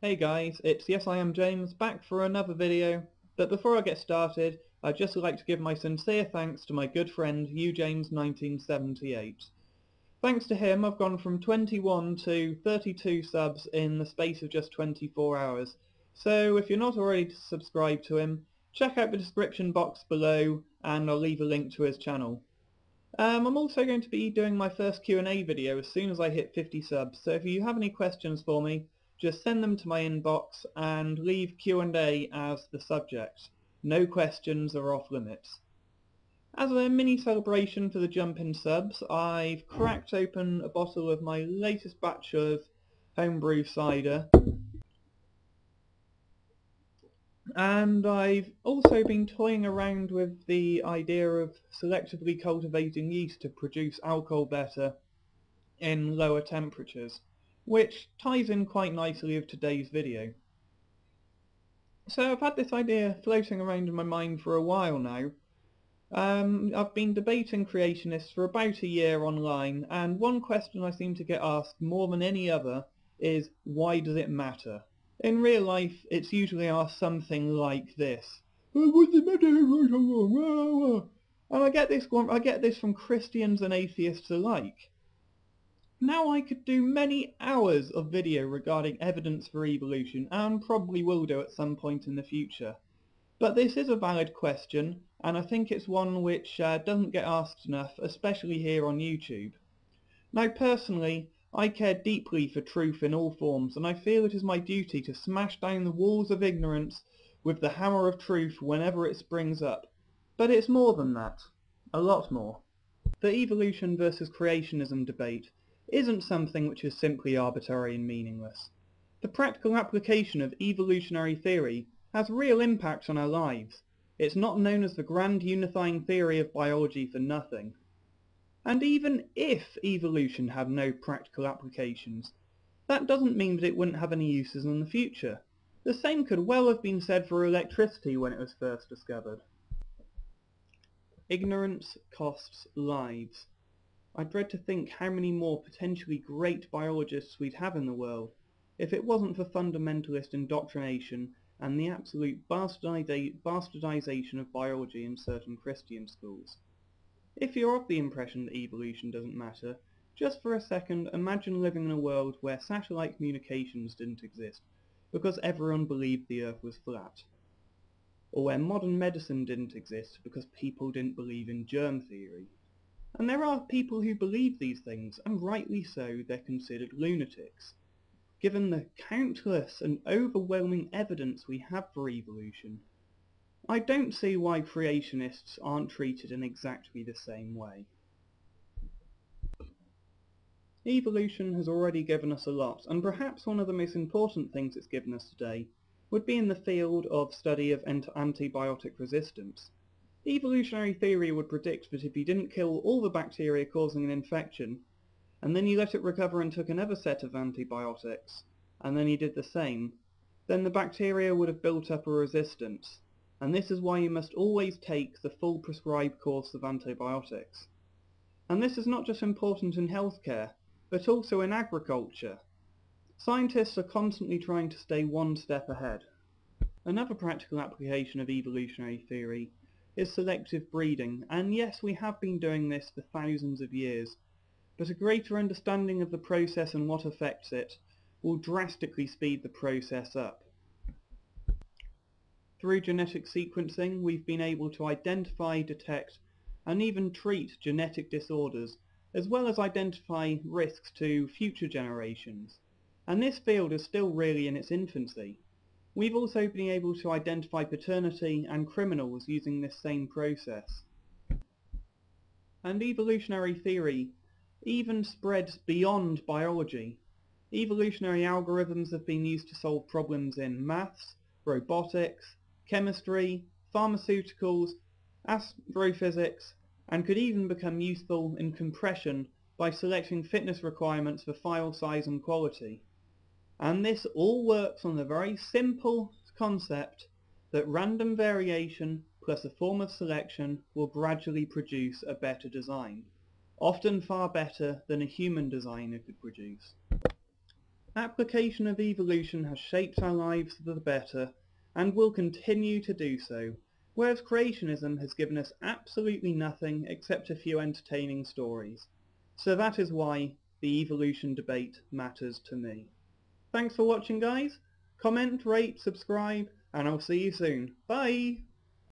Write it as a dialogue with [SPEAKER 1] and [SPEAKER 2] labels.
[SPEAKER 1] Hey guys, it's Yes I Am James back for another video, but before I get started I'd just like to give my sincere thanks to my good friend UJames1978. Thanks to him I've gone from 21 to 32 subs in the space of just 24 hours, so if you're not already subscribed to him, check out the description box below and I'll leave a link to his channel. I'm also going to be doing my first Q&A video as soon as I hit 50 subs, so if you have any questions for me, just send them to my inbox and leave Q&A as the subject. No questions are off limits. As a mini celebration for the jump in subs, I've cracked open a bottle of my latest batch of homebrew cider, and I've also been toying around with the idea of selectively cultivating yeast to produce alcohol better in lower temperatures, which ties in quite nicely with today's video. So I've had this idea floating around in my mind for a while now. I've been debating creationists for about a year online, and one question I seem to get asked more than any other is, why does it matter? In real life, it's usually asked something like this: what does it matter? And I get this from Christians and atheists alike. Now I could do many hours of video regarding evidence for evolution, and probably will do at some point in the future. But this is a valid question, and I think it's one which doesn't get asked enough, especially here on YouTube. Now personally, I care deeply for truth in all forms, and I feel it is my duty to smash down the walls of ignorance with the hammer of truth whenever it springs up. But it's more than that. A lot more. The evolution versus creationism debate isn't something which is simply arbitrary and meaningless. The practical application of evolutionary theory has real impact on our lives. It's not known as the grand unifying theory of biology for nothing. And even if evolution had no practical applications, that doesn't mean that it wouldn't have any uses in the future. The same could well have been said for electricity when it was first discovered. Ignorance costs lives. I dread to think how many more potentially great biologists we'd have in the world if it wasn't for fundamentalist indoctrination and the absolute bastardization of biology in certain Christian schools. If you're of the impression that evolution doesn't matter, just for a second imagine living in a world where satellite communications didn't exist because everyone believed the Earth was flat. Or where modern medicine didn't exist because people didn't believe in germ theory. And there are people who believe these things, and rightly so. They're considered lunatics. Given the countless and overwhelming evidence we have for evolution, I don't see why creationists aren't treated in exactly the same way. Evolution has already given us a lot, and perhaps one of the most important things it's given us today would be in the field of study of antibiotic resistance. Evolutionary theory would predict that if you didn't kill all the bacteria causing an infection, and then you let it recover and took another set of antibiotics, and then you did the same, then the bacteria would have built up a resistance, and this is why you must always take the full prescribed course of antibiotics. And this is not just important in healthcare, but also in agriculture. Scientists are constantly trying to stay one step ahead. Another practical application of evolutionary theory is selective breeding, and yes, we have been doing this for thousands of years, but a greater understanding of the process and what affects it will drastically speed the process up. Through genetic sequencing, we've been able to identify, detect, and even treat genetic disorders, as well as identify risks to future generations. And this field is still really in its infancy. We've also been able to identify paternity and criminals using this same process. And evolutionary theory even spreads beyond biology. Evolutionary algorithms have been used to solve problems in maths, robotics, chemistry, pharmaceuticals, astrophysics, and could even become useful in compression by selecting fitness requirements for file size and quality. And this all works on the very simple concept that random variation plus a form of selection will gradually produce a better design, often far better than a human designer could produce. Application of evolution has shaped our lives for the better, and will continue to do so, whereas creationism has given us absolutely nothing except a few entertaining stories. So that is why the evolution debate matters to me. Thanks for watching, guys. Comment, rate, subscribe, and I'll see you soon. Bye!